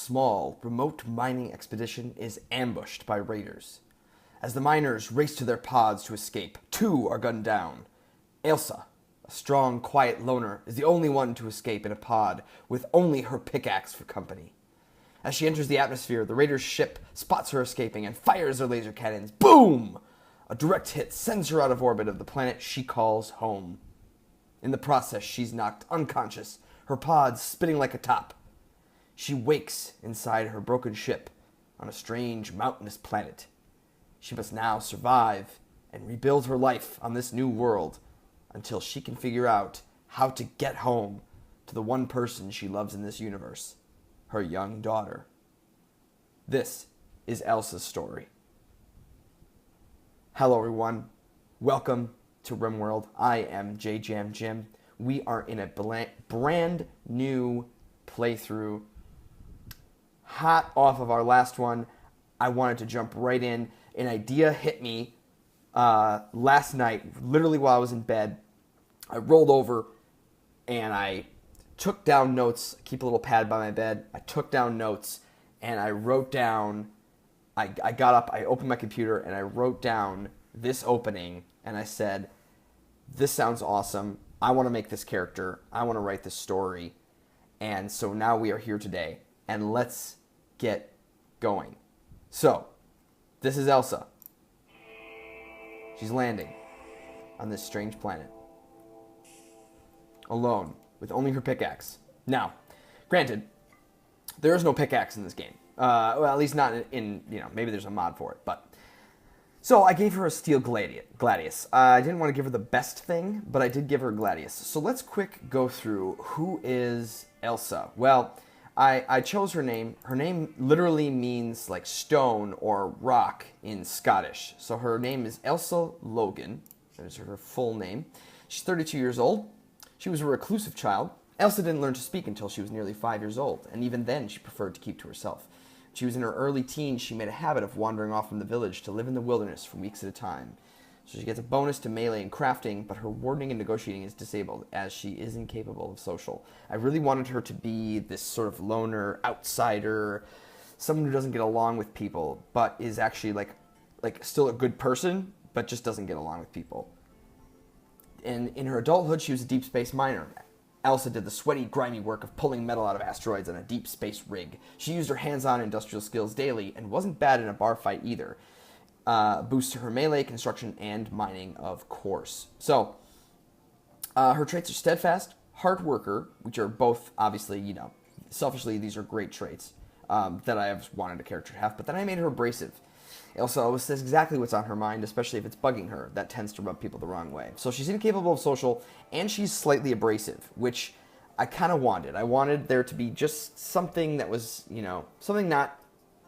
small, remote mining expedition is ambushed by raiders. As the miners race to their pods to escape, two are gunned down. Ailsa, a strong, quiet loner, is the only one to escape in a pod with only her pickaxe for company. As she enters the atmosphere, the raiders' ship spots her escaping and fires their laser cannons. Boom! A direct hit sends her out of orbit of the planet she calls home. In the process, she's knocked unconscious, her pod spinning like a top. She wakes inside her broken ship on a strange mountainous planet. She must now survive and rebuild her life on this new world until she can figure out how to get home to the one person she loves in this universe, her young daughter. This is Elsa's story. Hello everyone, welcome to Rimworld. I am JJamJim. We are in a brand new playthrough. Hot off of our last one, I wanted to jump right in. An idea hit me last night, literally while I was in bed. I rolled over and I took down notes. I keep a little pad by my bed. I took down notes and I wrote down, I got up, I opened my computer and I wrote down this opening and I said, this sounds awesome. I want to make this character. I want to write this story. And so now we are here today and let's get going. So, this is Elsa. She's landing on this strange planet. Alone, with only her pickaxe. Now, granted, there is no pickaxe in this game. Well, at least not in, maybe there's a mod for it, but... So, I gave her a steel gladius. I didn't want to give her the best thing, but I did give her a gladius. So let's quick go through who is Elsa. Well, I chose her name. Her name literally means like stone or rock in Scottish. So her name is Elsa Logan. That is her full name. She's 32 years old. She was a reclusive child. Elsa didn't learn to speak until she was nearly 5 years old, and even then she preferred to keep to herself. When she was in her early teens, she made a habit of wandering off from the village to live in the wilderness for weeks at a time. So she gets a bonus to melee and crafting, but her warding and negotiating is disabled, as she is incapable of social. I really wanted her to be this sort of loner, outsider, someone who doesn't get along with people, but is actually like still a good person, but just doesn't get along with people. And in her adulthood, she was a deep space miner. Elsa did the sweaty, grimy work of pulling metal out of asteroids on a deep space rig. She used her hands-on industrial skills daily, and wasn't bad in a bar fight either. Boost to her melee, construction, and mining, of course. So, her traits are steadfast, hard worker, which are both, obviously, selfishly, these are great traits that I have wanted a character to have, but then I made her abrasive. Elsa always says exactly what's on her mind, especially if it's bugging her. That tends to rub people the wrong way. So she's incapable of social, and she's slightly abrasive, which I kind of wanted. I wanted there to be just something that was, something not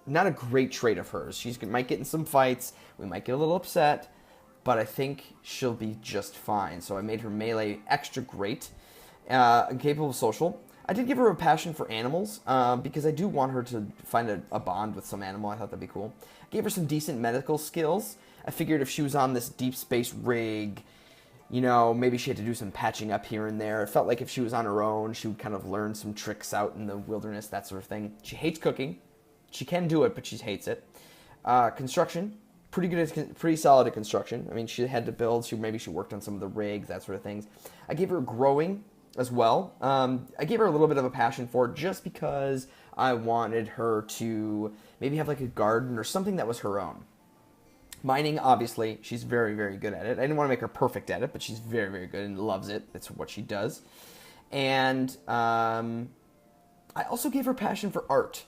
a great trait of hers. She might get in some fights, we might get a little upset, but I think she'll be just fine. So I made her melee extra great, incapable of social. I did give her a passion for animals, because I do want her to find a bond with some animal. I thought that'd be cool. I gave her some decent medical skills. I figured if she was on this deep space rig, maybe she had to do some patching up here and there. It felt like if she was on her own, she would kind of learn some tricks out in the wilderness, that sort of thing. She hates cooking. She can do it, but she hates it. Construction, pretty solid at construction. I mean, she had to build. Maybe she worked on some of the rigs, that sort of things. I gave her growing as well. I gave her a little bit of a passion for it just because I wanted her to maybe have like a garden or something that was her own. Mining, obviously, she's very, very good at it. I didn't want to make her perfect at it, but she's very, very good and loves it. That's what she does. And I also gave her passion for art.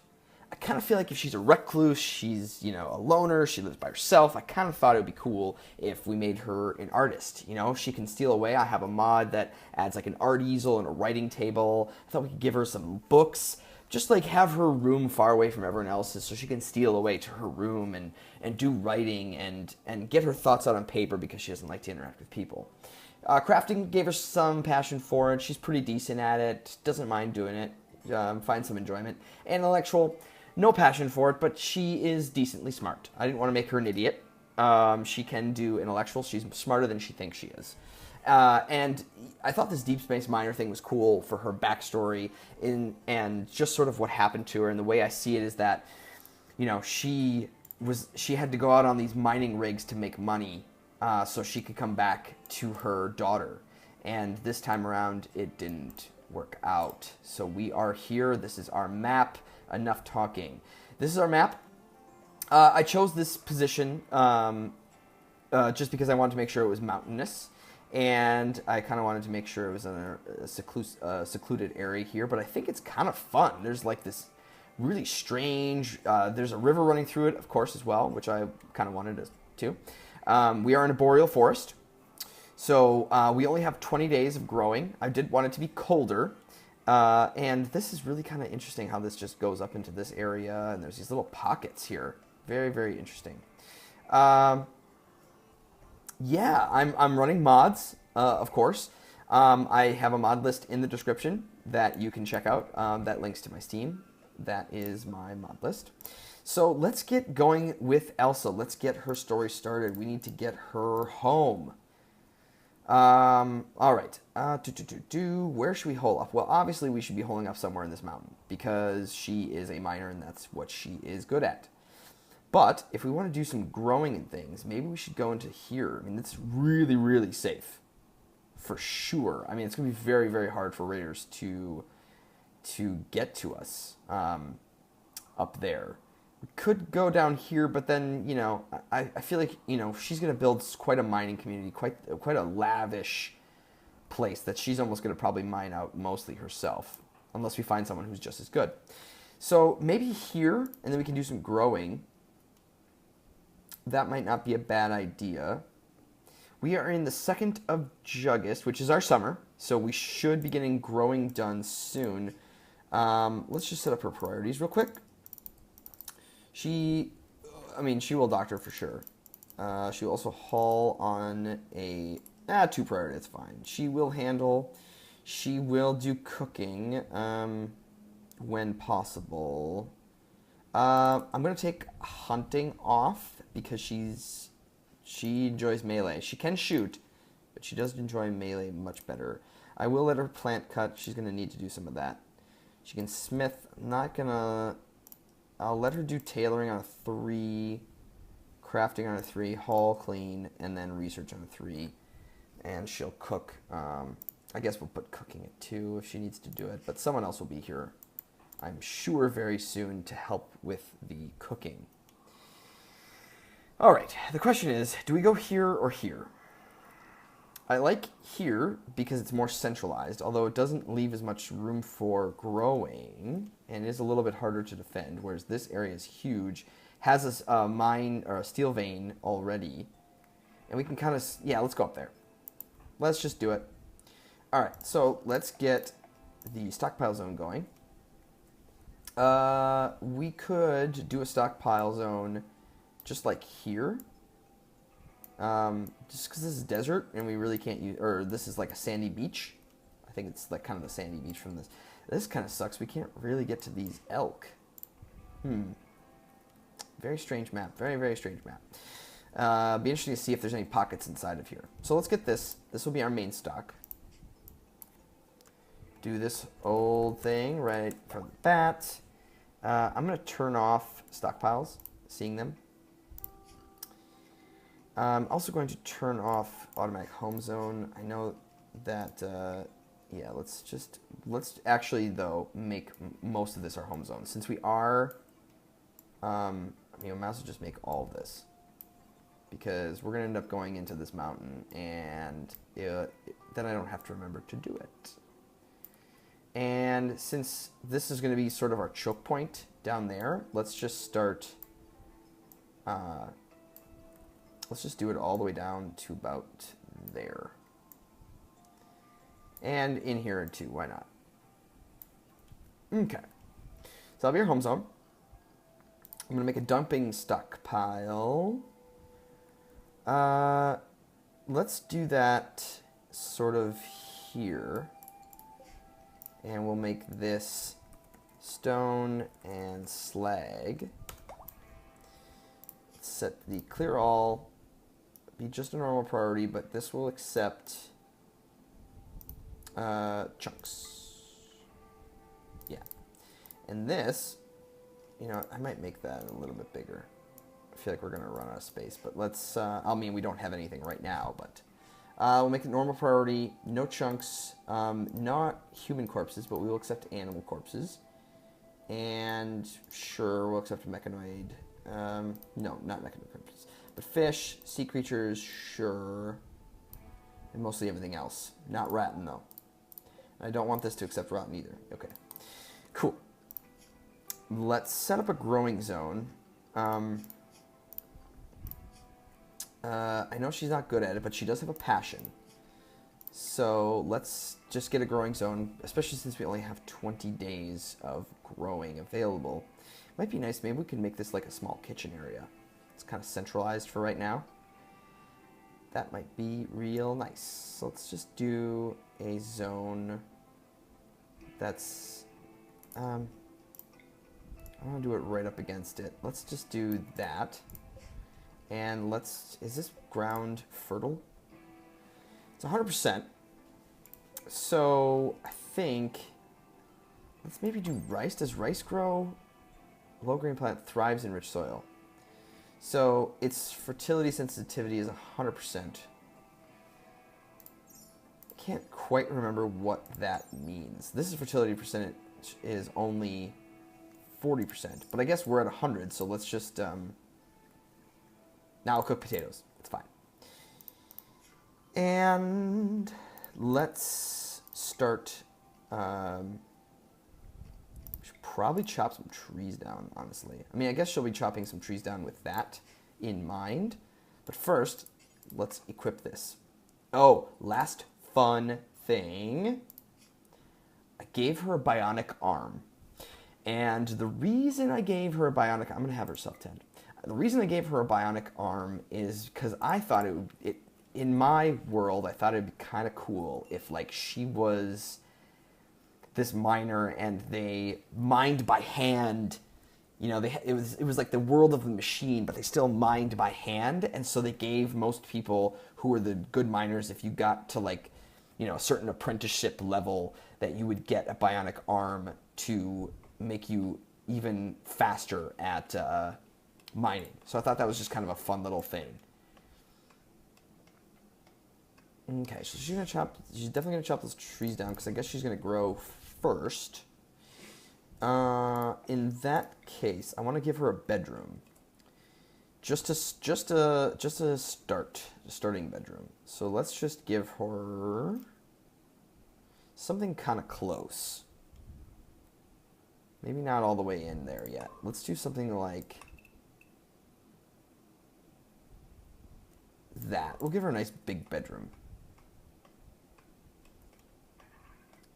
I kind of feel like if she's a recluse, she's, a loner, she lives by herself, I kind of thought it would be cool if we made her an artist. She can steal away. I have a mod that adds like an art easel and a writing table. I thought we could give her some books, just like have her room far away from everyone else's so she can steal away to her room and do writing and get her thoughts out on paper because she doesn't like to interact with people. Crafting gave her some passion for it. She's pretty decent at it, doesn't mind doing it, finds some enjoyment. And intellectual, no passion for it, but she is decently smart. I didn't want to make her an idiot. She can do intellectual. She's smarter than she thinks she is. And I thought this deep space miner thing was cool for her backstory and just sort of what happened to her. And the way I see it is that, you know, she had to go out on these mining rigs to make money, so she could come back to her daughter. And this time around, it didn't work out. So we are here. This is our map. Enough talking. This is our map. I chose this position just because I wanted to make sure it was mountainous. And I kind of wanted to make sure it was in a secluded area here. But I think it's kind of fun. There's like this really strange... there's a river running through it, of course, as well, which I kind of wanted to. We are in a boreal forest. So we only have 20 days of growing. I did want it to be colder. And this is really kind of interesting how this just goes up into this area. And there's these little pockets here. Very, very interesting. Yeah, I'm running mods, of course. I have a mod list in the description that you can check out. That links to my Steam. That is my mod list. So let's get going with Elsa. Let's get her story started. We need to get her home. All right. Where should we hole up? Well, obviously we should be holing up somewhere in this mountain because she is a miner and that's what she is good at. But if we want to do some growing and things, maybe we should go into here. I mean, it's really, really safe for sure. I mean, it's going to be very, very hard for raiders to get to us up there. We could go down here, but then, you know, I feel like, you know, she's going to build quite a mining community, quite a lavish place that she's almost going to probably mine out mostly herself, unless we find someone who's just as good. So maybe here, and then we can do some growing. That might not be a bad idea. We are in the 2nd of August, which is our summer, so we should be getting growing done soon. Let's just set up her priorities real quick. She will doctor for sure. She will also haul on a 2 priority. That's fine. She will handle. She will do cooking when possible. I'm gonna take hunting off because she enjoys melee. She can shoot, but she does enjoy melee much better. I will let her plant cut. She's gonna need to do some of that. She can smith. I'll let her do tailoring on a 3, crafting on a 3, haul, clean, and then research on a 3. And she'll cook. I guess we'll put cooking at 2 if she needs to do it. But someone else will be here, I'm sure, very soon to help with the cooking. All right, the question is, do we go here or here? I like here because it's more centralized, although it doesn't leave as much room for growing and is a little bit harder to defend, whereas this area is huge, has a mine or a steel vein already, and we can kind of, yeah, let's go up there. Let's just do it. All right, so let's get the stockpile zone going. We could do a stockpile zone just like here. Just because this is desert and we really can't use, or this is like a sandy beach. I think it's like kind of the sandy beach from this. This kind of sucks. We can't really get to these elk. Very strange map. Very, very strange map. Be interesting to see if there's any pockets inside of here. So let's get this. This will be our main stock. Do this old thing right from the bat. I'm going to turn off stockpiles, seeing them. I'm also going to turn off automatic home zone. I know that, yeah, let's actually, though, make most of this our home zone. Since we are, you know, might as well just make all of this. Because we're going to end up going into this mountain, and then I don't have to remember to do it. And since this is going to be sort of our choke point down there, let's just start... let's just do it all the way down to about there. And in here too, why not? Okay. So that'll be our home zone. I'm going to make a dumping stockpile. Let's do that sort of here. And we'll make this stone and slag. Set the clear all. Be just a normal priority, but this will accept chunks. Yeah. And this, you know, I might make that a little bit bigger. I feel like we're going to run out of space, but let's, I mean, we don't have anything right now, but we'll make it normal priority, no chunks, not human corpses, but we will accept animal corpses. And sure, we'll accept a mechanoid. No, not mechanoid corpses, but fish, sea creatures, sure. And mostly everything else. Not rotten, though. I don't want this to accept rotten either. Okay. Cool. Let's set up a growing zone. I know she's not good at it, but she does have a passion. So let's just get a growing zone, especially since we only have 20 days of growing available. Might be nice. Maybe we can make this like a small kitchen area. It's kind of centralized for right now. That might be real nice. So let's just do a zone that's... I want to do it right up against it. Let's just do that. And let's... Is this ground fertile? It's 100%. So I think... Let's maybe do rice. Does rice grow? Low green plant thrives in rich soil. So its fertility sensitivity is 100%. Can't quite remember what that means. This is fertility percentage is only 40%, but I guess we're at 100, so let's just now I'll cook potatoes. It's fine. And let's start. We should probably chop some trees down, honestly. I mean, I guess she'll be chopping some trees down with that in mind. But first, let's equip this. Oh, last fun thing. I gave her a bionic arm. And the reason I gave her a bionic... I'm going to have her self-tend. The reason I gave her a bionic arm is because I thought it would... in my world, I thought it would be kind of cool if, like, she was this miner and they mined by hand. You know, it was like the world of the machine, but they still mined by hand. And so they gave most people who were the good miners, if you got to, like, you know, a certain apprenticeship level, that you would get a bionic arm to make you even faster at mining. So I thought that was just kind of a fun little thing. Okay, so she's definitely gonna chop those trees down because I guess she's gonna grow first. In that case, I want to give her a bedroom. Just a starting bedroom. So let's just give her something kind of close. Maybe not all the way in there yet. Let's do something like that. We'll give her a nice big bedroom.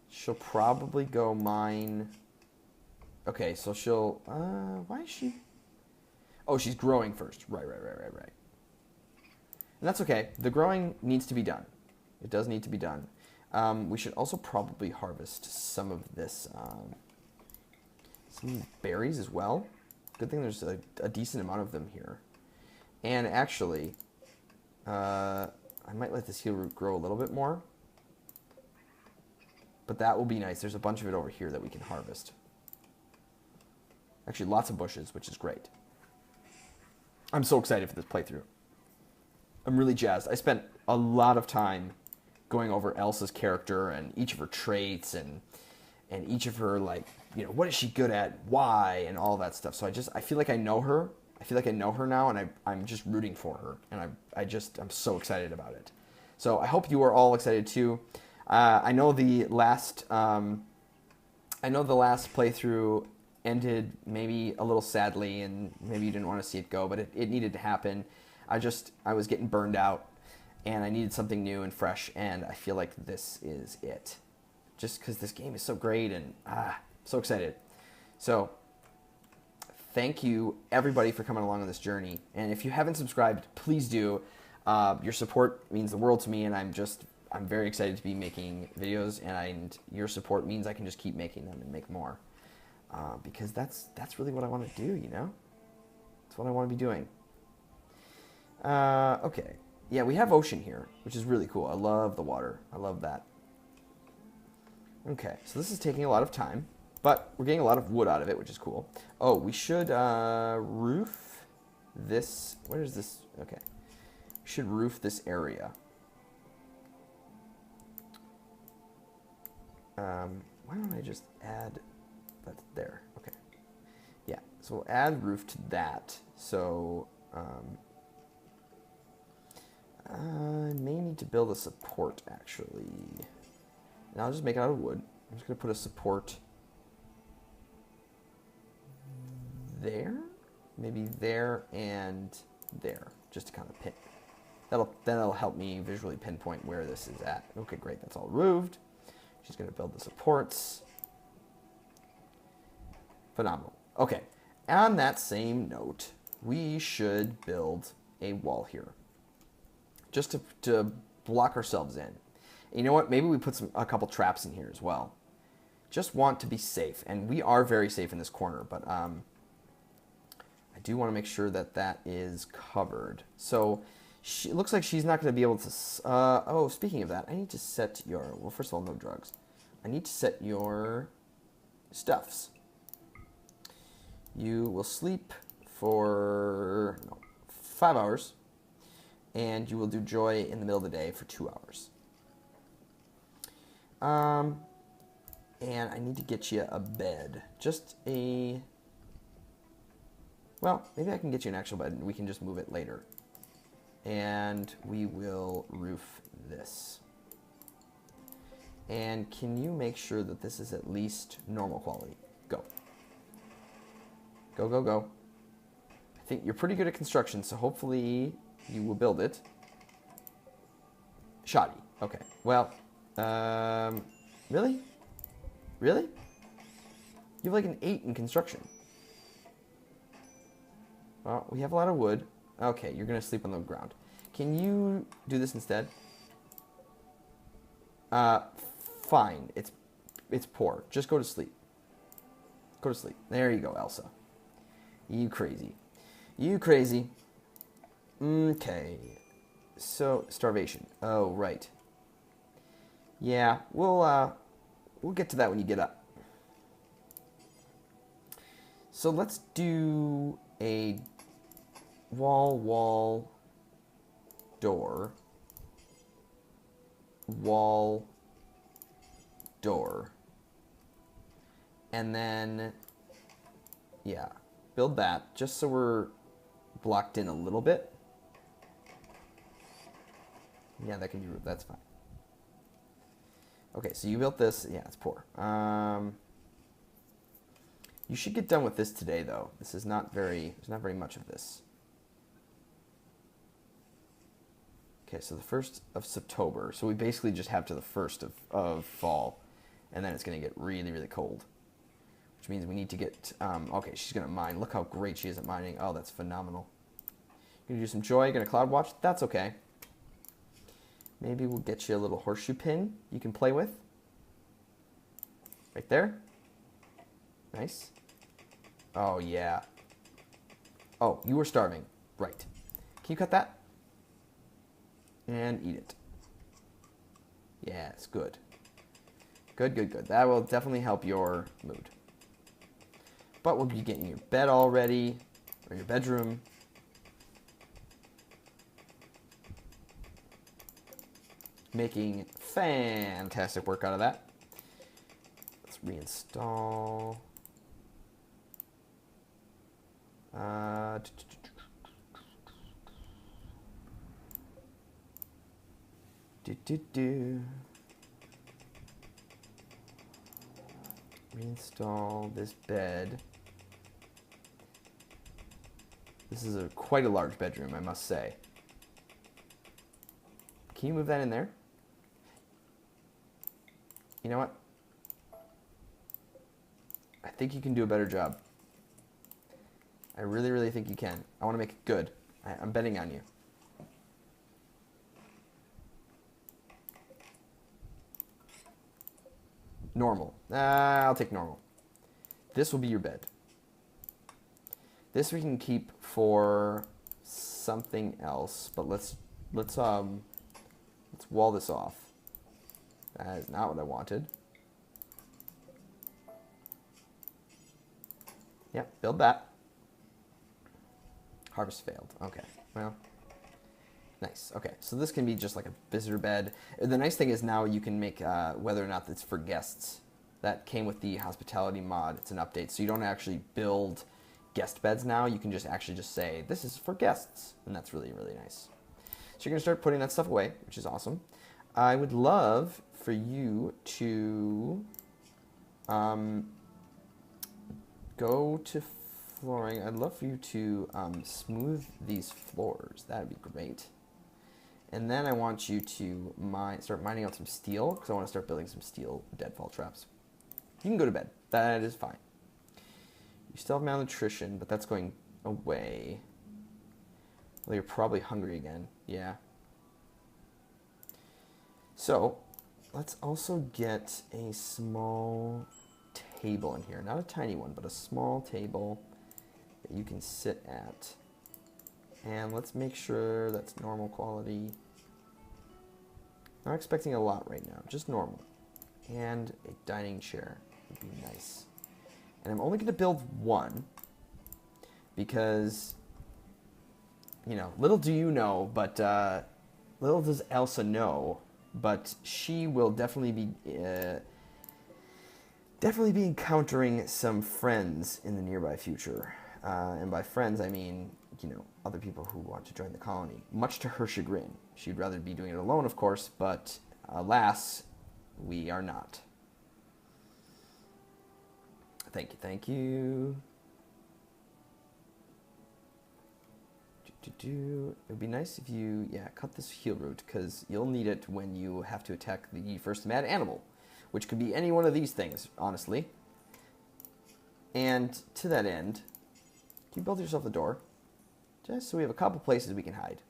She'll probably go mine. Okay, so she'll... why is she... Oh, she's growing first. Right. And that's okay. The growing needs to be done. It does need to be done. We should also probably harvest some of this... some berries as well. Good thing there's a decent amount of them here. And actually, I might let this heal root grow a little bit more. But that will be nice. There's a bunch of it over here that we can harvest. Actually, lots of bushes, which is great. I'm so excited for this playthrough. I'm really jazzed. I spent a lot of time going over Elsa's character and each of her traits and each of her, like, you know, what is she good at, why, and all that stuff. So I feel like I know her. I feel like I know her now, and I'm just rooting for her. And I'm so excited about it. So I hope you are all excited too. I know the last playthrough ended maybe a little sadly, and maybe you didn't want to see it go, but it needed to happen. I was getting burned out, and I needed something new and fresh, and I feel like this is it. Just because this game is so great, and so excited. So thank you everybody for coming along on this journey, and if you haven't subscribed, please do. Your support means the world to me, and I'm very excited to be making videos, and your support means I can just keep making them and make more. Because that's really what I want to do, you know? That's what I want to be doing. Okay. Yeah, we have ocean here, which is really cool. I love the water. I love that. Okay, so this is taking a lot of time, but we're getting a lot of wood out of it, which is cool. Oh, we should roof this. Where is this? Okay. We should roof this area. Why don't I just add that there? Okay. Yeah, so we'll add roof to that. So I may need to build a support, actually. And I'll just make it out of wood. I'm just going to put a support there. Maybe there and there. Just to kind of pin. That'll help me visually pinpoint where this is at. Okay, great. That's all roofed. She's going to build the supports. Phenomenal. Okay. On that same note, we should build a wall here. Just to block ourselves in. You know what? Maybe we put a couple traps in here as well. Just want to be safe. And we are very safe in this corner. But I do want to make sure that that is covered. So it looks like she's not going to be able to... oh, speaking of that, I need to set your... Well, first of all, no drugs. I need to set your stuffs. You will sleep for 5 hours. And you will do joy in the middle of the day for 2 hours. And I need to get you a bed. Just a... Well, maybe I can get you an actual bed and we can just move it later. And we will roof this. And can you make sure that this is at least normal quality? Go. Go, go, go. I think you're pretty good at construction, so hopefully you will build it. Shoddy. Okay. Well, really? Really? You have like an 8 in construction. Well, we have a lot of wood. Okay, you're going to sleep on the ground. Can you do this instead? Fine. It's poor. Just go to sleep. Go to sleep. There you go, Elsa. You crazy. You crazy. Okay. So, starvation. Oh, right. Yeah, we'll get to that when you get up. So let's do a wall, door, wall, door, and then, yeah, build that just so we're blocked in a little bit. Yeah, that can be, that's fine. Okay, so you built this. Yeah, it's poor. You should get done with this today, though. This is not very, there's not very much of this. Okay, so the 1st of September. So we basically just have to the 1st of fall. And then it's going to get really, really cold. Which means we need to get, okay, she's going to mine. Look how great she is at mining. Oh, that's phenomenal. You're going to do some joy, going to cloud watch. That's okay. Maybe we'll get you a little horseshoe pin you can play with. Right there. Nice. Oh, yeah. Oh, you were starving. Right. Can you cut that? And eat it. Yes, good. Good, good, good. That will definitely help your mood. But we'll be getting your bed all ready, or your bedroom. Making fantastic work out of that. Let's reinstall. Reinstall this bed. This is quite a large bedroom, I must say. Can you move that in there? You know what? I think you can do a better job. I really, really think you can. I want to make it good. I'm betting on you. Normal. I'll take normal. This will be your bed. This we can keep for something else, but let's wall this off. That is not what I wanted. Yep, build that. Harvest failed. Okay, well, nice. Okay, so this can be just like a visitor bed. The nice thing is now you can make whether or not it's for guests. That came with the hospitality mod. It's an update, so you don't actually build guest beds now. You can just actually just say, this is for guests, and that's really, really nice. So you're going to start putting that stuff away, which is awesome. I would love for you to go to flooring. I'd love for you to smooth these floors. That would be great. And then I want you to start mining out some steel, because I want to start building some steel deadfall traps. You can go to bed. That is fine. You still have malnutrition, but that's going away. Well, you're probably hungry again. Yeah. So, let's also get a small table in here. Not a tiny one, but a small table that you can sit at. And let's make sure that's normal quality. Not expecting a lot right now, just normal. And a dining chair would be nice. And I'm only going to build one because, you know, little do you know, but little does Elsa know, but she will definitely be encountering some friends in the nearby future. And by friends, I mean, you know, other people who want to join the colony, much to her chagrin. She'd rather be doing it alone, of course, but alas, we are not. Thank you, thank you. It would be nice if you, cut this heal root, because you'll need it when you have to attack the first mad animal, which could be any one of these things, honestly. And to that end, can you build yourself a door? Just so we have a couple places we can hide.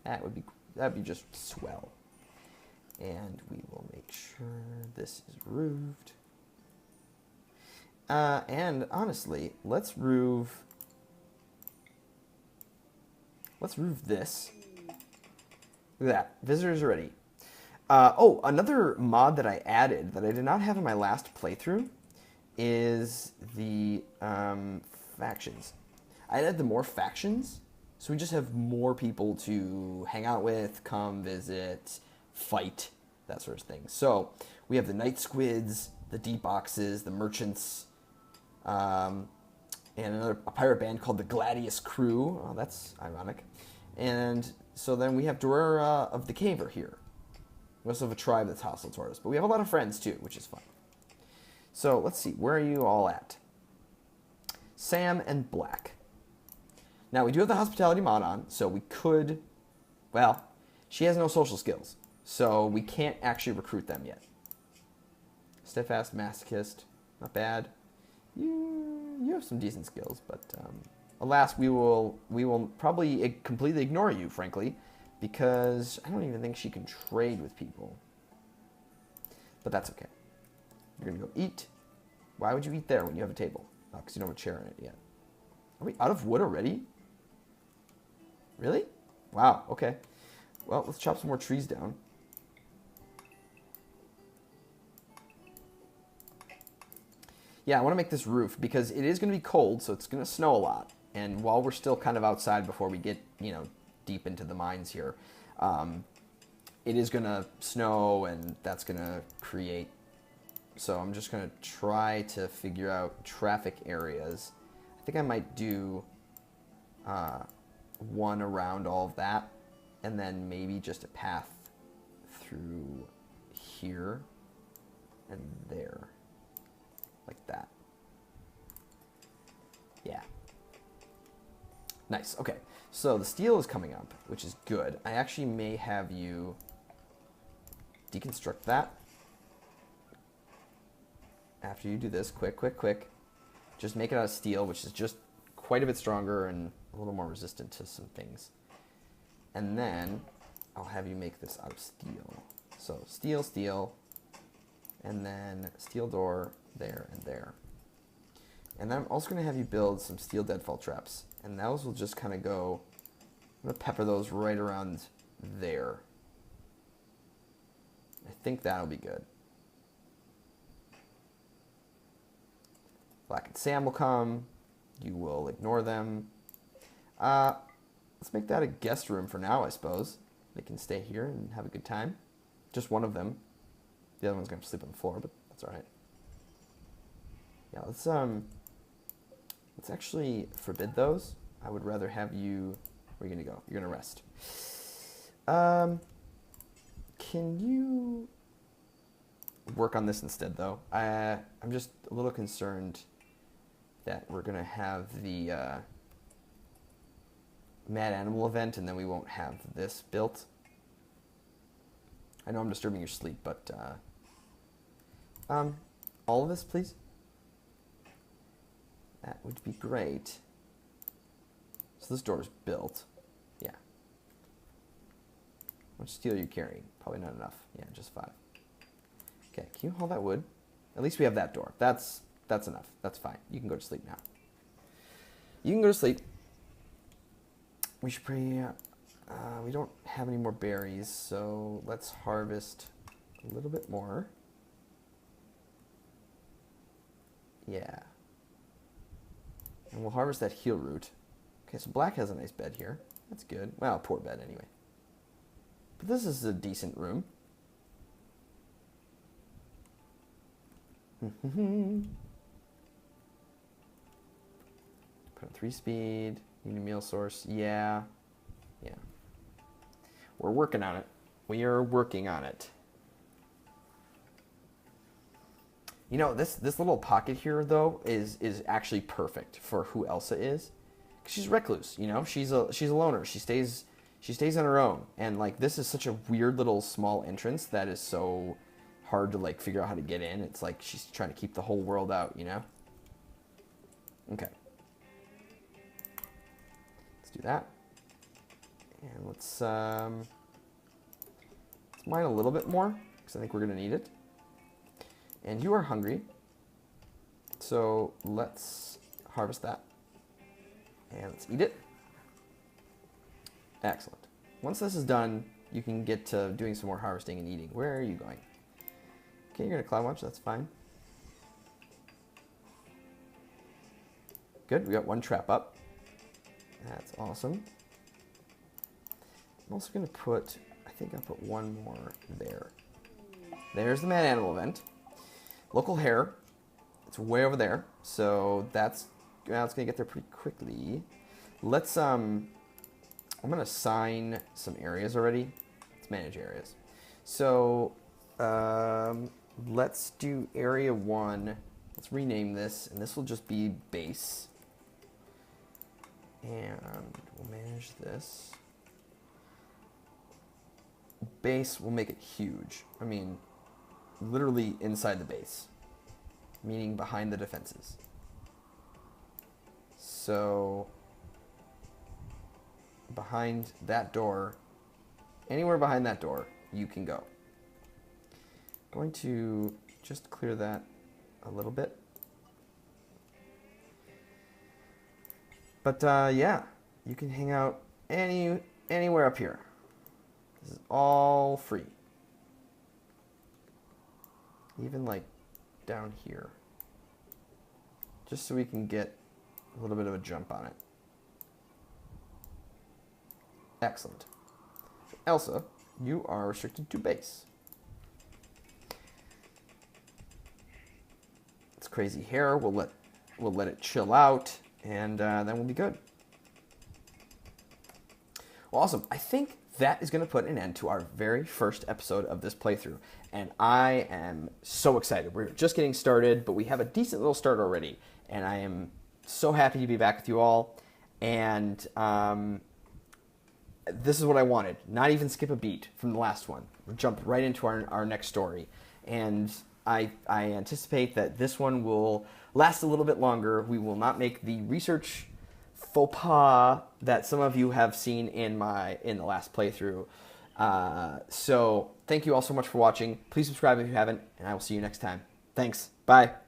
That'd be just swell. And we will make sure this is roofed. And honestly, let's roof this. Look at that. Visitors are ready. Oh, another mod that I added that I did not have in my last playthrough is the factions. I added the more factions, so we just have more people to hang out with, come visit, fight, that sort of thing. So we have the night squids, the deep boxes, the merchants, and a pirate band called the Gladius Crew. Oh, that's ironic. And so then we have Dorera of the Caver here. We also have a tribe that's hostile toward us. But we have a lot of friends, too, which is fun. So let's see. Where are you all at? Sam and Black. Now, we do have the hospitality mod on, so we could... Well, she has no social skills, so we can't actually recruit them yet. Steadfast Masochist. Not bad. You have some decent skills, but alas, we will probably completely ignore you, frankly, because I don't even think she can trade with people. But that's okay. You're gonna go eat. Why would you eat there when you have a table? Oh, because you don't have a chair in it yet. Are we out of wood already? Really? Wow, okay. Well, let's chop some more trees down. Yeah, I want to make this roof because it is going to be cold, so it's going to snow a lot. And while we're still kind of outside before we get, deep into the mines here, it is going to snow, and that's going to create... So I'm just going to try to figure out traffic areas. I think I might do one around all of that, and then maybe just a path through here and there. Like that. Yeah. Nice. Okay. So the steel is coming up, which is good. I actually may have you deconstruct that. After you do this, quick. Just make it out of steel, which is just quite a bit stronger and a little more resistant to some things. And then I'll have you make this out of steel. So steel, and then steel door there and there. And then I'm also going to have you build some steel deadfall traps. And those will just kind of go... I'm going to pepper those right around there. I think that'll be good. Black and Sam will come. You will ignore them. Let's make that a guest room for now, I suppose. They can stay here and have a good time. Just one of them. The other one's going to sleep on the floor, but that's all right. Yeah, let's actually forbid those. I would rather have you... Where are you going to go? You're going to rest. Can you work on this instead, though? I'm just a little concerned that we're going to have the mad animal event, and then we won't have this built. I know I'm disturbing your sleep, but all of this, please. That would be great. So this door is built. Yeah. How much steel are you carrying? Probably not enough. Yeah, just 5. Okay, can you haul that wood? At least we have that door. That's enough. That's fine. You can go to sleep now. You can go to sleep. We should pray. We don't have any more berries, so let's harvest a little bit more. Yeah. And we'll harvest that heal root. Okay, so Black has a nice bed here. That's good. Well, poor bed anyway. But this is a decent room. Put on 3-speed. Need a meal source. Yeah. Yeah. We're working on it. We are working on it. You know, this little pocket here, though, is actually perfect for who Elsa is. 'Cause she's recluse, you know? She's a loner. She stays on her own. And, like, this is such a weird little small entrance that is so hard to, like, figure out how to get in. It's like she's trying to keep the whole world out, you know? Okay. Let's do that. And let's mine a little bit more, because I think we're going to need it. And you are hungry, so let's harvest that. And let's eat it. Excellent. Once this is done, you can get to doing some more harvesting and eating. Where are you going? Okay, you're going to cloud watch, that's fine. Good, we got 1 trap up. That's awesome. I'm also going to put, I think I'll put 1 more there. There's the mad animal event. Local hare, it's way over there, so it's going to get there pretty quickly. Let's, I'm going to assign some areas already. Let's manage areas. So, let's do area 1. Let's rename this, and this will just be base. And we'll manage this. Base, we'll make it huge. I mean, literally inside the base, meaning behind the defenses. So, behind that door, anywhere behind that door, you can go. Going to just clear that a little bit. But yeah, you can hang out anywhere up here. This is all free. Even like down here. Just so we can get a little bit of a jump on it. Excellent. Elsa, you are restricted to base. It's crazy hair. We'll let it chill out, and then we'll be good. Well, awesome. I think that is going to put an end to our very first episode of this playthrough, and I am so excited. We're just getting started, but we have a decent little start already, and I am so happy to be back with you all. And this is what I wanted. Not even skip a beat from the last one. We'll jump right into our next story, and I anticipate that this one will last a little bit longer. We will not make the research faux pas that some of you have seen in the last playthrough. So thank you all so much for watching. Please subscribe if you haven't, and I will see you next time. Thanks. Bye.